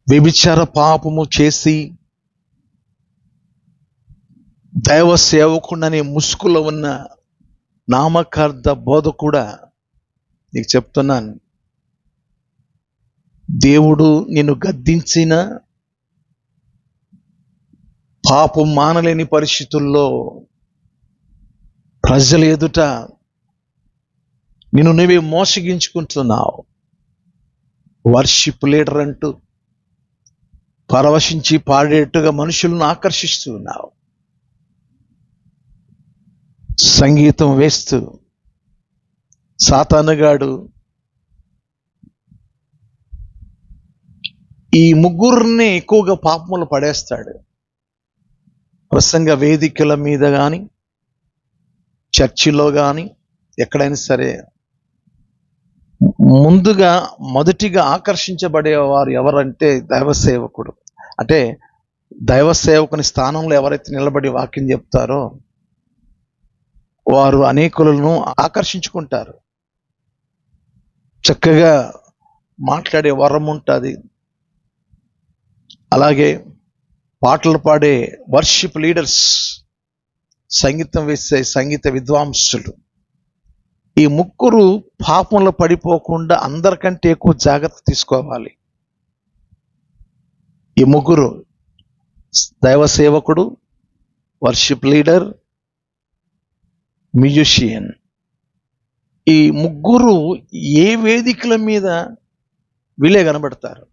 వ్యభిచార పాపము చేసి దైవ సేవకుడనే ముసుగులో ఉన్న నామకార్థ బోధకుడా నీకు చెప్తున్నాను, దేవుడు నిన్ను గద్దించిన పాపం మానలేని పరిస్థితుల్లో ప్రజల ఎదుట నిన్ను నువ్వే మోసగించుకుంటున్నావు. వర్షిప్ లీడర్ అంటూ పరవశించి పాడేట్టుగా మనుషులను ఆకర్షిస్తున్నావు. సంగీతం వేస్తూ సాతానుగాడు ఈ ముగ్గురిని ఎక్కువగా పాపములు పడేస్తాడు. ప్రసంగ వేదికల మీద కానీ, చర్చిలో కానీ, ఎక్కడైనా సరే మొదటిగా ఆకర్షించబడేవారు ఎవరంటే దైవ సేవకుడు. అంటే దైవ సేవకుని స్థానంలో ఎవరైతే నిలబడి వాక్యం చెప్తారో వారు అనేకులను ఆకర్షించుకుంటారు. చక్కగా మాట్లాడే వరం ఉంటుంది. అలాగే పాటలు పాడే వర్షిప్ లీడర్స్, సంగీతం వేసే సంగీత విద్వాంసులు, ఈ ముగ్గురు పాపంలో పడిపోకుండా అందరికంటే ఎక్కువ జాగ్రత్త తీసుకోవాలి. ఈ ముగ్గురు దైవ సేవకుడు, వర్షిప్ లీడర్, మ్యూజిషియన్, ఈ ముగ్గురు ఏ వేదికల మీద వీళ్ళే కనబడతారు.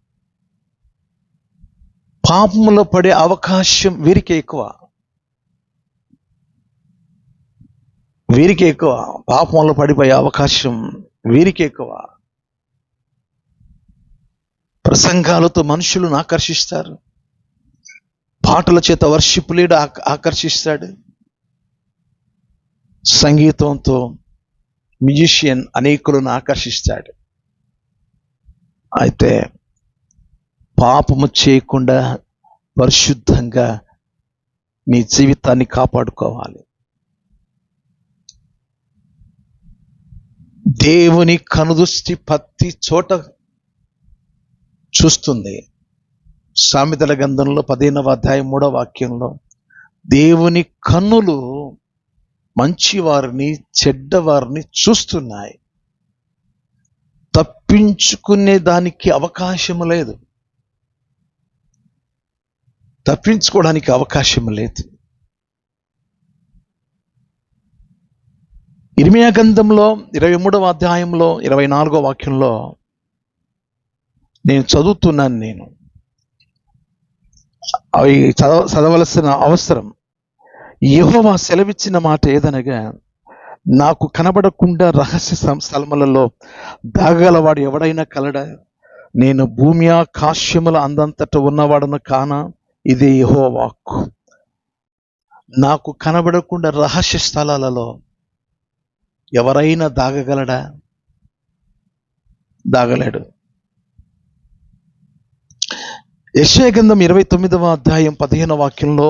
పాపంలో పడే అవకాశం వీరికి ఎక్కువ. పాపంలో పడిపోయే అవకాశం వీరికి ఎక్కువ. ప్రసంగాలతో మనుషులను ఆకర్షిస్తారు. పాటల చేత వర్షిప్ లీడర్ ఆకర్షిస్తాడు. సంగీతంతో మ్యూజిషియన్ అనేకులను ఆకర్షిస్తాడు. అయితే పాపము చేయకుండా పరిశుద్ధంగా నీ జీవితాన్ని కాపాడుకోవాలి. దేవుని కనుదృష్టి ప్రతి చోట చూస్తుంది. సామెతల గ్రంథంలో 15వ అధ్యాయం 3వ వాక్యంలో దేవుని కన్నులు మంచివారిని చెడ్డవారిని చూస్తున్నాయి. తప్పించుకునే దానికి అవకాశం లేదు. తప్పించుకోవడానికి అవకాశం లేదు. ఇర్మియా గ్రంథంలో 23వ అధ్యాయంలో 24వ వాక్యంలో నేను చదువుతున్నాను. అవి చదవలసిన అవసరం. యెహోవా సెలవిచ్చిన మాట ఏదనగా, నాకు కనబడకుండా రహస్య స్థలములలో దాగగలవాడు ఎవడైనా కలడా? నేను భూమి ఆకాశముల అందంతట ఉన్నవాడను కానా? ఇదే యెహోవా వాక్కు. నాకు కనబడకుండా రహస్య స్థలాలలో ఎవరైనా దాగగలడా? దాగలేడు. యెషయా గ్రంథం 29వ అధ్యాయం 15వ వాక్యంలో,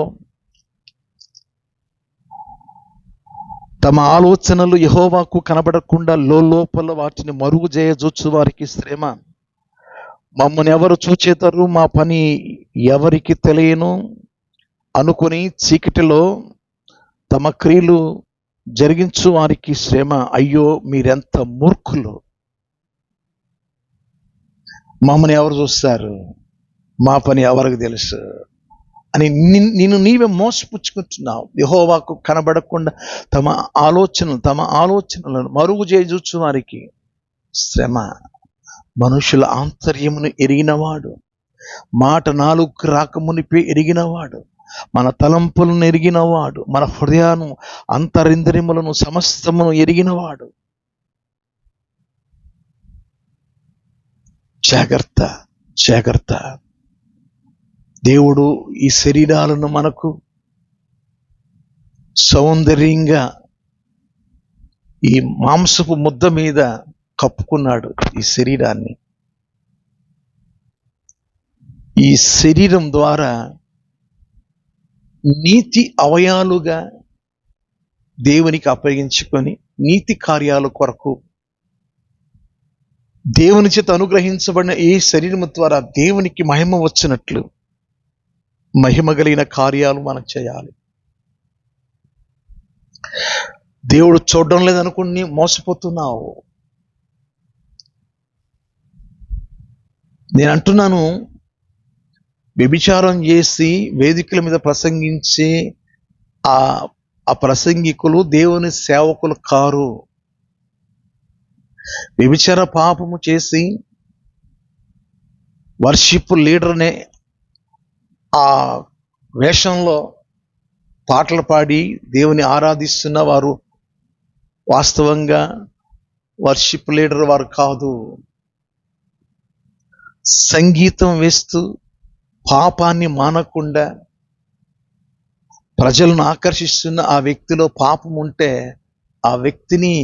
తమ ఆలోచనలు యెహోవాకు కనబడకుండా లోపల వాటిని మరుగు చేయజూచు వారికి శ్రమ. మమ్మల్ని ఎవరు చూచేతారు, మా పని ఎవరికి తెలియను అనుకుని చీకటిలో తమ క్రియలు జరిగించు వారికి శ్రమ. అయ్యో, మీరెంత మూర్ఖులు! మమ్మల్ని ఎవరు చూస్తారు, మా పని ఎవరికి తెలుసు అని నిన్ను నీవే మోసపుచ్చుకుంటున్నావు. యెహోవాకు కనబడకుండా తమ ఆలోచనలను మరుగు చేయజూచు వారికి శ్రమ. మనుషుల ఆంతర్యమును ఎరిగినవాడు, మాట నాలుగు రాకమునిపై ఎరిగినవాడు, మన తలంపులను ఎరిగినవాడు, మన హృదయాను అంతరింద్రియములను సమస్తమును ఎరిగినవాడు. జాగ్రత్త, జాగ్రత్త. దేవుడు ఈ శరీరాలను మనకు సౌందర్యంగా ఈ మాంసపు ముద్ద మీద కప్పుకున్నాడు. ఈ శరీరాన్ని, ఈ శరీరం ద్వారా నీతి అవయాలుగా దేవునికి అప్పగించుకొని నీతి కార్యాల కొరకు దేవుని చేత అనుగ్రహించబడిన ఈ శరీరం ద్వారా దేవునికి మహిమ వచ్చినట్లు మహిమ కలిగిన కార్యాలు మనం చేయాలి. దేవుడు చూడడం లేదనుకుని మోసపోతున్నావు. నేను అంటున్నాను, వ్యభిచారం చేసి వేదికల మీద ప్రసంగించే ఆ ప్రసంగికులు దేవుని సేవకులు కారు. వ్యభిచార పాపము చేసి వర్షిప్ లీడర్నే ఆ వేషంలో పాటలు పాడి దేవుని ఆరాధిస్తున్న వారు వాస్తవంగా వర్షిప్ లీడర్ వారు కాదు. సంగీతం వేస్తూ పాపాన్ని మానకుండా ప్రజలను ఆకర్షిస్తున్న ఆ వ్యక్తిలో పాపం ఉంటే ఆ వ్యక్తిని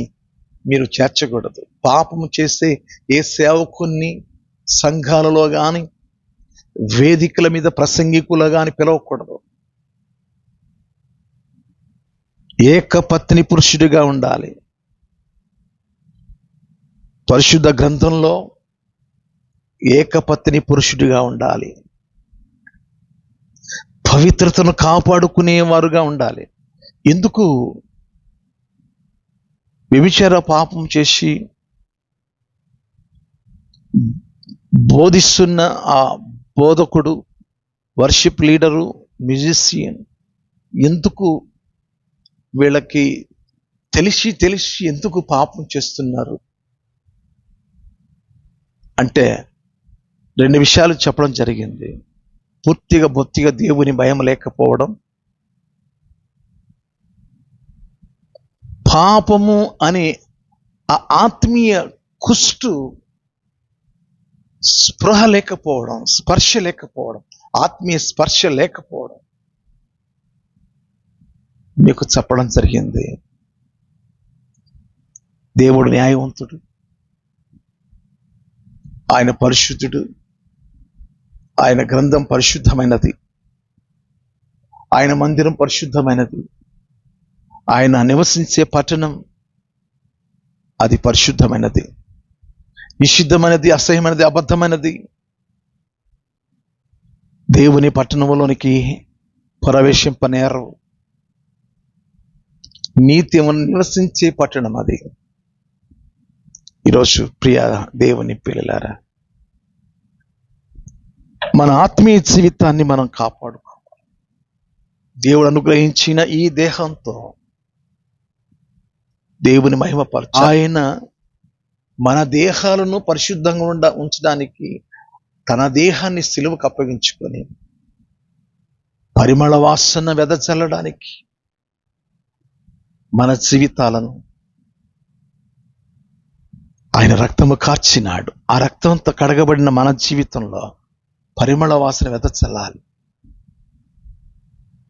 మీరు చేర్చకూడదు. పాపము చేసే ఏ సేవకుని సంఘాలలో కానీ వేదికల మీద ప్రసంగికులు కానీ పిలవకూడదు. ఏకపత్ని పురుషుడిగా ఉండాలి. పరిశుద్ధ గ్రంథంలో ఏకపత్ని పురుషుడిగా ఉండాలి. పవిత్రతను కాపాడుకునేవారుగా ఉండాలి. ఎందుకు? వ్యభిచార పాపం చేసి బోధిస్తున్న ఆ బోధకుడు, వర్షిప్ లీడరు, మ్యూజిషియన్ ఎందుకు వీళ్ళకి తెలిసి ఎందుకు పాపం చేస్తున్నారు అంటే 2 విషయాలు చెప్పడం జరిగింది. బొత్తిగా దేవుని భయం లేకపోవడం, పాపము అనే ఆ ఆత్మీయ కుష్టు స్పృహ లేకపోవడం, స్పర్శ లేకపోవడం, ఆత్మీయ స్పర్శ లేకపోవడం మీకు చెప్పడం జరిగింది. దేవుడు న్యాయవంతుడు, ఆయన పరిశుద్ధుడు, ఆయన గ్రంథం పరిశుద్ధమైనది, ఆయన మందిరం పరిశుద్ధమైనది, ఆయన నివసించే పట్టణం అది పరిశుద్ధమైనది. నిషిద్ధమైనది, అసహ్యమైనది, అబద్ధమైనది దేవుని పట్టణంలోనికి ప్రవేశింపనేరు. నీతి నివసించే పట్టణం అది. ఈరోజు ప్రియ దేవుని పిల్లలారా, మన ఆత్మీయ జీవితాన్ని మనం కాపాడుకోవాలి. దేవుడు అనుగ్రహించిన ఈ దేహంతో దేవుని మహిమపరచు. ఆయన మన దేహాలను పరిశుద్ధంగా ఉంచడానికి తన దేహాన్ని సిలువకు అప్పగించుకొని పరిమళ వాసన వెదజల్లడానికి మన జీవితాలను ఆయన రక్తము కార్చినాడు. ఆ రక్తంతో కడగబడిన మన జీవితంలో పరిమళ వాసన వెదజల్లాలి.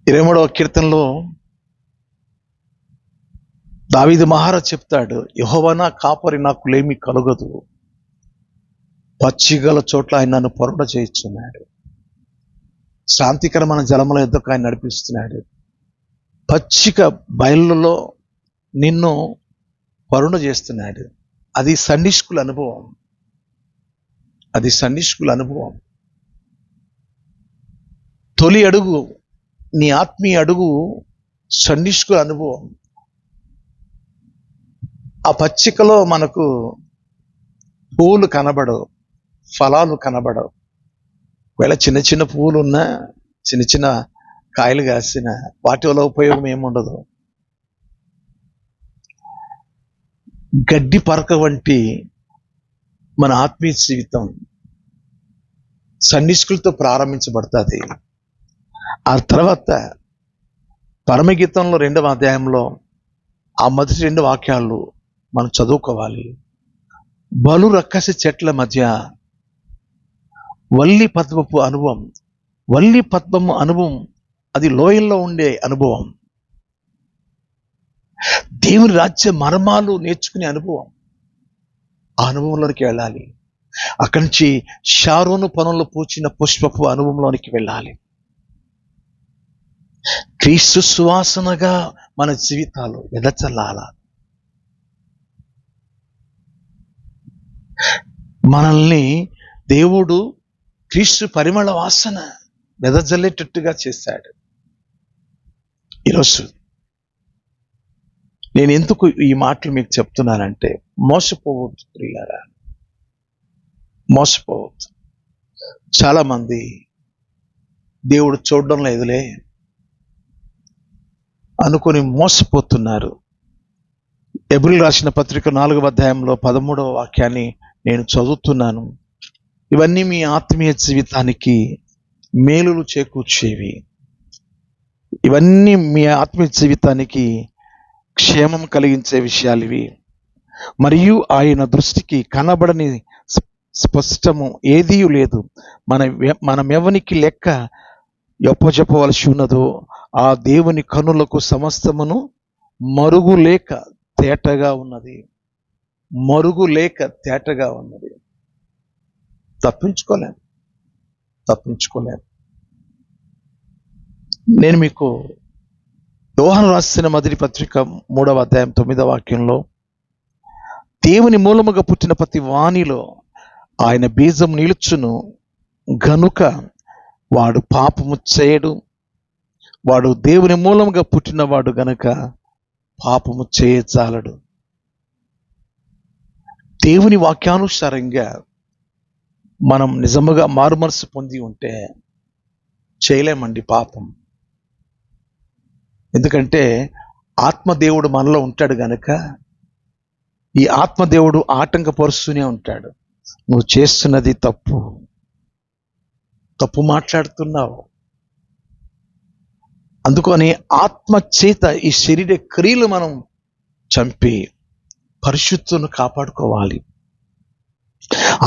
23వ కీర్తనలో దావీదు మహారాజు చెప్తాడు, యెహోవా నా కాపరి, నాకు లేమి కలుగదు. పచ్చిగల చోట్ల ఆయన నన్ను పరుండ చేయించున్నాడు. శాంతికరమైన జలముల యొద్దకు ఆయన నడిపిస్తున్నాడు. పచ్చిక బయళ్ళలో నిన్ను పరుండ చేస్తున్నాడు. అది సండే స్కూల్ అనుభవం. అది సండే స్కూల్ అనుభవం. తొలి అడుగు, నీ ఆత్మీయ అడుగు సండే స్కూల్ అనుభవం. ఆ పచ్చికలో మనకు పువ్వులు కనబడవు, ఫలాలు కనబడవు. ఒకవేళ చిన్న చిన్న పువ్వులు ఉన్నా, చిన్న చిన్న కాయలు కాసిన, వాటి వల్ల ఉపయోగం ఏముండదు. గడ్డి పరక వంటి మన ఆత్మీయ జీవితం సండే స్కూల్తో ప్రారంభించబడుతుంది. ఆ తర్వాత పరమగీతంలో 2వ అధ్యాయంలో ఆ మొదటి 2 వాక్యాలు మనం చదువుకోవాలి. బలు రక్కసి చెట్ల మధ్య వల్లి పద్మపు అనుభవం. వల్లి పద్మము అనుభవం అది లోయల్లో ఉండే అనుభవం. దేవుని రాజ్య మర్మాలు నేర్చుకునే అనుభవం. ఆ అనుభవంలోనికి వెళ్ళాలి. అక్కడి నుంచి షారోను పనుల్లో పూచిన పుష్పపు అనుభవంలోనికి వెళ్ళాలి. క్రీస్తు సువాసనగా మన జీవితాలు వెదజల్లాల. మనల్ని దేవుడు క్రీస్తు పరిమళ వాసన వెదజల్లేటట్టుగా చేశాడు. ఈరోజు నేను ఎందుకు ఈ మాటలు మీకు చెప్తున్నానంటే, మోసపోవద్దు ప్రియులారా, మోసపోవద్దు. చాలా మంది దేవుడు చూడడం లేదులే అనుకొని మోసపోతున్నారు. ఎబ్రిల్ రాసిన పత్రిక 4వ అధ్యాయంలో 13వ వాక్యాన్ని నేను చదువుతున్నాను. ఇవన్నీ మీ ఆత్మీయ జీవితానికి మేలులు చేకూర్చేవి. ఇవన్నీ మీ ఆత్మీయ జీవితానికి క్షేమం కలిగించే విషయాలు ఇవి. మరియు ఆయన దృష్టికి కనబడని స్పష్టము ఏదీ లేదు. మనమెవనికి లెక్క ఒప్పజెప్పవలసి ఉన్నదో ఆ దేవుని కనులకు సమస్తమును మరుగు లేక తేటగా ఉన్నది. మరుగు లేక తేటగా ఉన్నది. తప్పించుకోలేము. నేను మీకు యోహాను రాసిన మొదటి పత్రిక 3వ అధ్యాయం 9వ వాక్యంలో, దేవుని మూలముగా పుట్టిన ప్రతి వానిలో ఆయన బీజం నిలుచును గనుక వాడు పాపము చేయడు. వాడు దేవుని మూలముగా పుట్టినవాడు గనుక పాపము చేయజాలడు. దేవుని వాక్యానుసారంగా మనం నిజముగా మారుమనసు పొంది ఉంటే చేయలేమండి పాపం. ఎందుకంటే ఆత్మదేవుడు మనలో ఉంటాడు గనుక ఈ ఆత్మదేవుడు ఆటంకపరుస్తూనే ఉంటాడు. నువ్వు చేస్తున్నది తప్పు మాట్లాడుతున్నావు. అందుకని ఆత్మ చేత ఈ శరీర క్రియలు మనం చంపి పరిశుద్ధులను కాపాడుకోవాలి.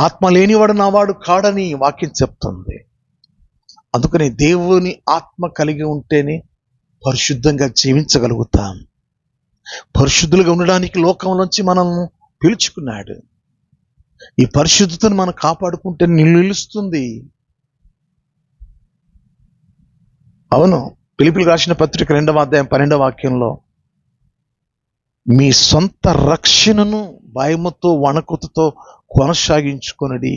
ఆత్మ లేనివాడు నావాడు కాడని వాక్యం చెప్తుంది. అందుకని దేవుని ఆత్మ కలిగి ఉంటేనే పరిశుద్ధంగా జీవించగలుగుతాం. పరిశుద్ధులుగా ఉండడానికి లోకంలోంచి మనం పిలుచుకున్నాడు. ఈ పరిశుద్ధతను మనం కాపాడుకుంటే నిలుస్తుంది. అవును, ఫిలిప్పీయులకు రాసిన పత్రిక 2వ అధ్యాయం 12వ వాక్యంలో, మీ సొంత రక్షణను భయముతో వణకుతో కొనసాగించుకొనడి.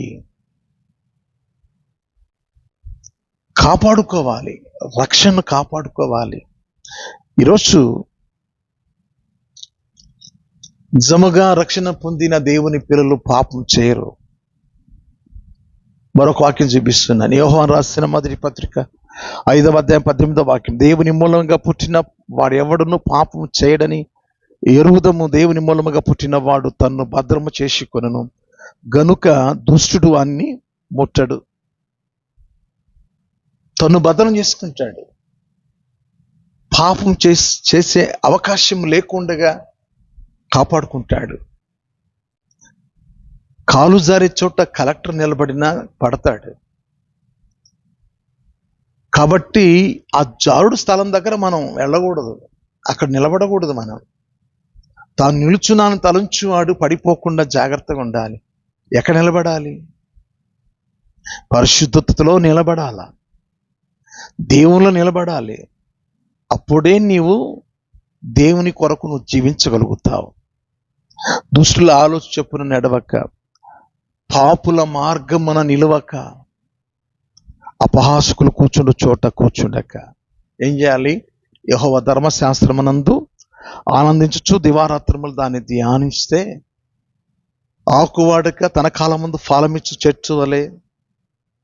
కాపాడుకోవాలి, రక్షణను కాపాడుకోవాలి. ఈరోజు నిజముగా రక్షణ పొందిన దేవుని పిల్లలు పాపం చేయరు. మరొక వాక్యం చూపిస్తున్నాను. యోహాను రాసిన మొదటి పత్రిక 5వ అధ్యాయం 18వ వాక్యం, దేవుని మూలంగా పుట్టిన వాడు ఎవడును పాపం చేయడని ఎరుగుదము. దేవుని మూలముగా పుట్టిన వాడు తన్ను భద్రము చేసుకొనును గనుక దుష్టుడు అన్ని ముట్టడు. తను భద్రం చేసుకుంటాడు. పాపం చేసే అవకాశం లేకుండా కాపాడుకుంటాడు. కాలు జారే చోట కలెక్టర్ నిలబడినా పడతాడు. కాబట్టి ఆ జారుడు స్థలం దగ్గర మనం వెళ్ళకూడదు, అక్కడ నిలబడకూడదు. మనం తాను నిలుచున్నాను తలంచువాడు పడిపోకుండా జాగ్రత్తగా ఉండాలి. ఎక్కడ నిలబడాలి? పరిశుద్ధతలో నిలబడాల, దేవునిలో నిలబడాలి. అప్పుడే నీవు దేవుని కొరకు నువ్వు జీవించగలుగుతావు. దుష్టుల ఆలోచన చొప్పున నడవక, పాపుల మార్గమున నిలవక, అపహాసకులు కూర్చుండు చోట కూర్చుండక ఏం చేయాలి? యెహోవా ధర్మశాస్త్రమునందు ఆనందించుచు దివారాత్రములు దాన్ని ధ్యానిస్తే ఆకువాడక తన కాలం ముందు ఫలమిచ్చు చెట్టు వలె,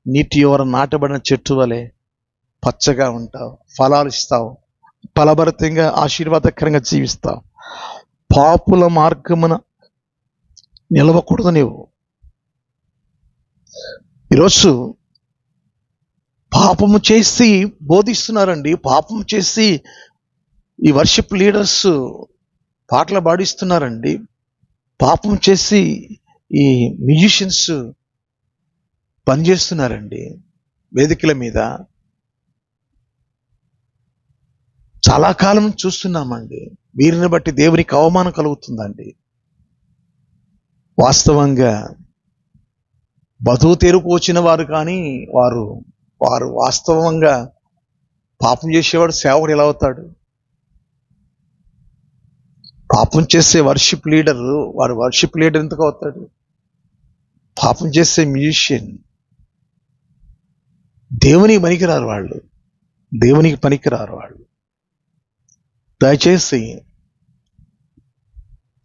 నీటి ఎవర నాటబడిన చెట్టు వలె పచ్చగా ఉంటావు, ఫలాలు ఇస్తావు, ఫలభరితంగా ఆశీర్వాదకరంగా జీవిస్తావు. పాపుల మార్గమున నిలవకూడదు. నీవు ఈరోజు పాపము చేసి బోధిస్తున్నారండి, పాపం చేసి ఈ వర్షిప్ లీడర్స్ పాటలు పాడిస్తున్నారండి, పాపం చేసి ఈ మ్యూజిషియన్స్ పనిచేస్తున్నారండి వేదికల మీద. చాలా కాలం చూస్తున్నామండి. వీరిని బట్టి దేవునికి అవమానం కలుగుతుందండి. వాస్తవంగా బతుకు తెరుపు వచ్చిన వారు కానీ వారు వాస్తవంగా పాపం చేసేవాడు సేవకుడు ఎలా అవుతాడు? పాపం చేసే వర్షిప్ లీడర్, వారు వర్షిప్ లీడర్ ఎందుకు అవుతాడు? పాపం చేసే మ్యూజిషియన్ దేవునికి పనికిరారు వాళ్ళు, దేవునికి పనికిరారు వాళ్ళు. దయచేసి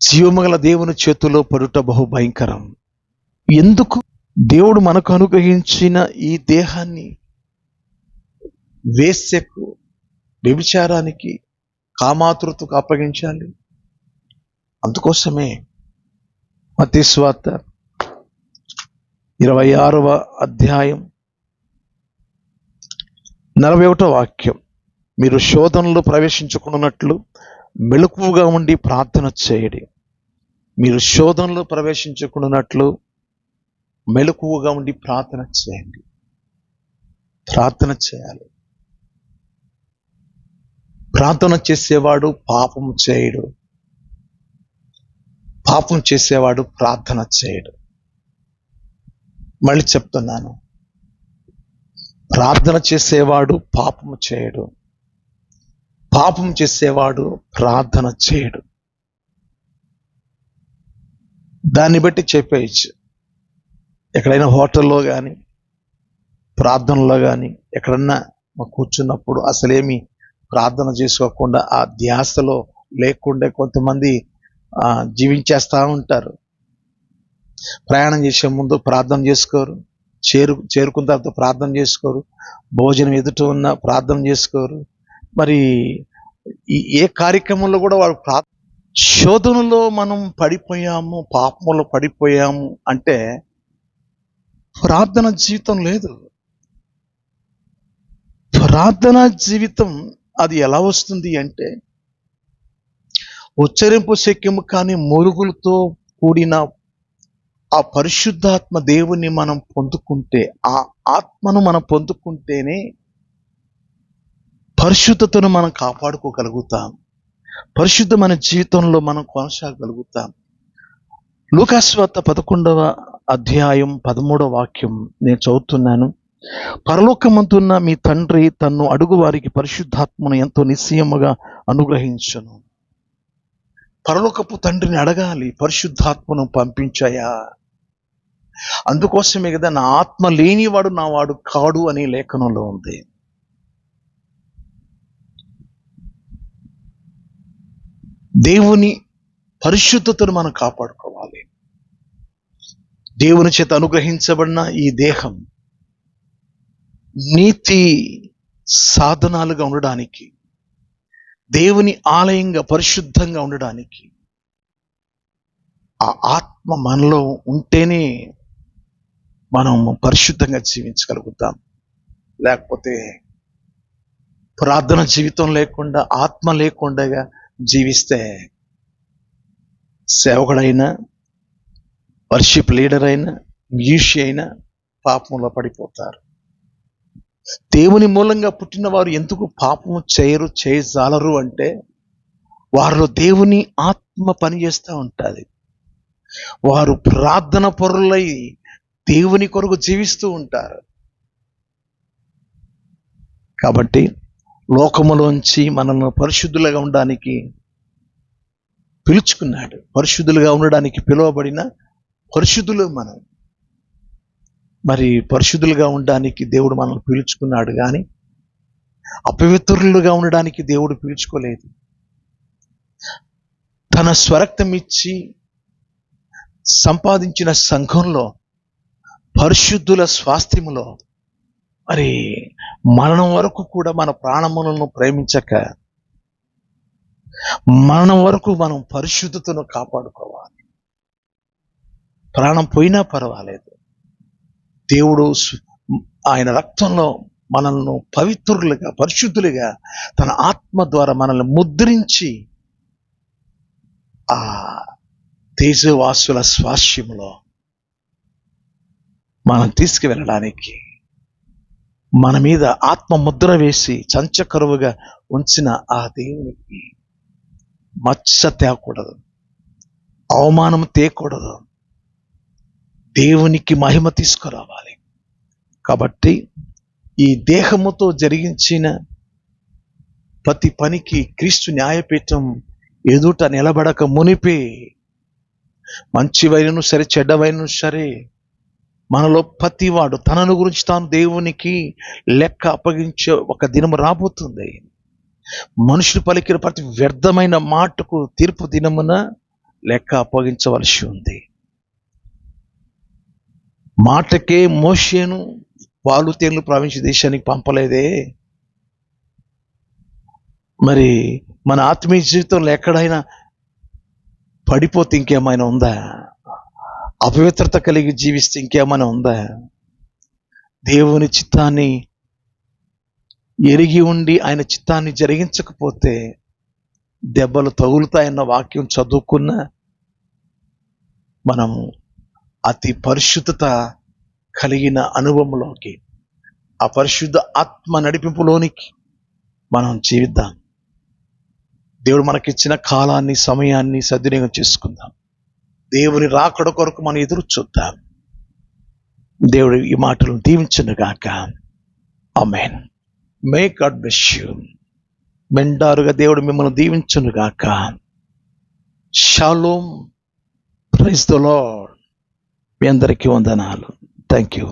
జీవమగల దేవుని చేతిలో పడుట బహు భయంకరం. ఎందుకు దేవుడు మనకు అనుగ్రహించిన ఈ దేహాన్ని వేశ్యకు, వ్యభిచారానికి, కామాతురతకు అప్పగించాలి? అందుకోసమే మత్తయి సువార్త 26వ అధ్యాయం 41వ వాక్యం, మీరు శోధనలో ప్రవేశించుకున్నట్లు మెలకువగా ఉండి ప్రార్థన చేయడి. మీరు శోధనలో ప్రవేశించుకున్నట్లు మెలకువగా ఉండి ప్రార్థన చేయండి. ప్రార్థన చేయాలి. ప్రార్థన చేసేవాడు పాపం చేయడు, పాపం చేసేవాడు ప్రార్థన చేయడు. మళ్ళీ చెప్తున్నాను, ప్రార్థన చేసేవాడు పాపము చేయడు, పాపం చేసేవాడు ప్రార్థన చేయడు. దాన్ని బట్టి చెప్పేయచ్చు. ఎక్కడైనా హోటల్లో కానీ, ప్రార్థనలో కానీ, ఎక్కడన్నా కూర్చున్నప్పుడు అసలేమి ప్రార్థన చేసుకోకుండా ఆ ధ్యాసలో లేకుండా కొంతమంది జీవించేస్తూ ఉంటారు. ప్రయాణం చేసే ముందు ప్రార్థన చేసుకోరు, చేరుకున్న తర్వాత ప్రార్థన చేసుకోరు, భోజనం ఎదుట ఉన్న ప్రార్థన చేసుకోరు. మరి ఏ కార్యక్రమంలో కూడా వాడు శోధనలో మనం పడిపోయాము, పాపంలో పడిపోయాము అంటే ప్రార్థన జీవితం లేదు. ప్రార్థన జీవితం అది ఎలా వస్తుంది అంటే, ఉచ్చరింపు శక్యము కానీ మురుగులతో కూడిన ఆ పరిశుద్ధాత్మ దేవుని మనం పొందుకుంటే, ఆ ఆత్మను మనం పొందుకుంటేనే పరిశుద్ధతను మనం కాపాడుకోగలుగుతాం, పరిశుద్ధమైన జీవితంలో మనం కొనసాగలుగుతాం. లూకాసు వార్త 11వ అధ్యాయం 13వ వాక్యం నేను చదువుతున్నాను. పరలోకమందున్న మీ తండ్రి తన్ను అడుగు వారికి పరిశుద్ధాత్మను ఎంతో నిశ్చయముగా అనుగ్రహించును. పరలోకపు తండ్రిని అడగాలి, పరిశుద్ధాత్మను పంపించాయా? అందుకోసమే కదా నా ఆత్మ లేనివాడు నా వాడు కాడు అనే లేఖనంలో ఉంది. దేవుని పరిశుద్ధతను మనం కాపాడుకోవాలి. దేవుని చేత అనుగ్రహించబడిన ఈ దేహం నీతి సాధనాలుగా ఉండడానికి, దేవుని ఆలయంగా పరిశుద్ధంగా ఉండడానికి ఆ ఆత్మ మనలో ఉంటేనే మనం పరిశుద్ధంగా జీవించగలుగుతాం. లేకపోతే ప్రార్థన జీవితం లేకుండా, ఆత్మ లేకుండా జీవిస్తే సేవకుడైనా, వర్షిప్ లీడర్ అయినా, మ్యూజిషియన్ అయినా పాపంలో పడిపోతారు. దేవుని మూలంగా పుట్టిన వారు ఎందుకు పాపము చేయజాలరు అంటే, వారిలో దేవుని ఆత్మ పనిచేస్తూ ఉంటుంది. వారు ప్రార్థన పరులై దేవుని కొరకు జీవిస్తూ ఉంటారు. కాబట్టి లోకములోంచి మనల్ని పరిశుద్ధులుగా ఉండడానికి పిలుచుకున్నాడు. పరిశుద్ధులుగా ఉండడానికి పిలువబడిన పరిశుద్ధులు మనం. మరి పరిశుద్ధులుగా ఉండడానికి దేవుడు మనల్ని పిలుచుకున్నాడు, కానీ అపవిత్రులుగా ఉండడానికి దేవుడు పిలుచుకోలేదు. తన స్వరక్తం ఇచ్చి సంపాదించిన సంఘంలో, పరిశుద్ధుల స్వాస్థ్యములో మరి మరణం వరకు కూడా మన ప్రాణములను ప్రేమించక, మరణం వరకు మనం పరిశుద్ధతను కాపాడుకోవాలి. ప్రాణం పోయినా పర్వాలేదు, దేవుడు ఆయన రక్తంలో మనల్ని పవిత్రులుగా, పరిశుద్ధులుగా తన ఆత్మ ద్వారా మనల్ని ముద్రించి ఆ తేజవాసుల స్వాస్యంలో మనం తీసుకువెళ్ళడానికి మన మీద ఆత్మ ముద్ర వేసి చంచకరువుగా ఉంచిన ఆ దేవునికి మచ్చ తేకూడదు, అవమానం తేకూడదు, దేవునికి మహిమ తీసుకురావాలి. కాబట్టి ఈ దేహముతో జరిగించిన ప్రతి పనికి క్రీస్తు న్యాయపీఠం ఎదుట నిలబడక మునిపే, మంచివైనను సరే చెడ్డవైనను సరే, మనలో ప్రతివాడు తనను గురించి తాను దేవునికి లెక్క అప్పగించే ఒక దినము రాబోతుంది. మనుషులు పలికిన ప్రతి వ్యర్థమైన మాటకు తీర్పు దినమున లెక్క అప్పగించవలసి ఉంది. మాటకే మోషేను పాలు తేనెలు ప్రవహించే దేశానికి పంపలేదే, మరి మన ఆత్మీయ జీవితంలో ఎక్కడైనా పడిపోతే ఇంకేమైనా ఉందా? అపవిత్రత కలిగి జీవిస్తే ఇంకేమైనా ఉందా? దేవుని చిత్తాన్ని ఎరిగి ఉండి ఆయన చిత్తాన్ని జరిగించకపోతే దెబ్బలు తగులుతాయన్న వాక్యం చదువుకున్న మనం అతి పరిశుద్ధత కలిగిన అనుభవంలోకి, ఆ పరిశుద్ధ ఆత్మ నడిపింపులోనికి మనం జీవిద్దాం. దేవుడు మనకిచ్చిన కాలాన్ని, సమయాన్ని సద్వినియోగం చేసుకుందాం. దేవుని రాకడ కొరకు మనం ఎదురు చూద్దాం. దేవుడు ఈ మాటలను దీవించును గాక. Amen. May God bless you. మెండారుగా దేవుడు మిమ్మల్ని దీవించును గాక. షాలోమ్. Praise the Lord. మీ అందరికీ వందనాలు. Thank you.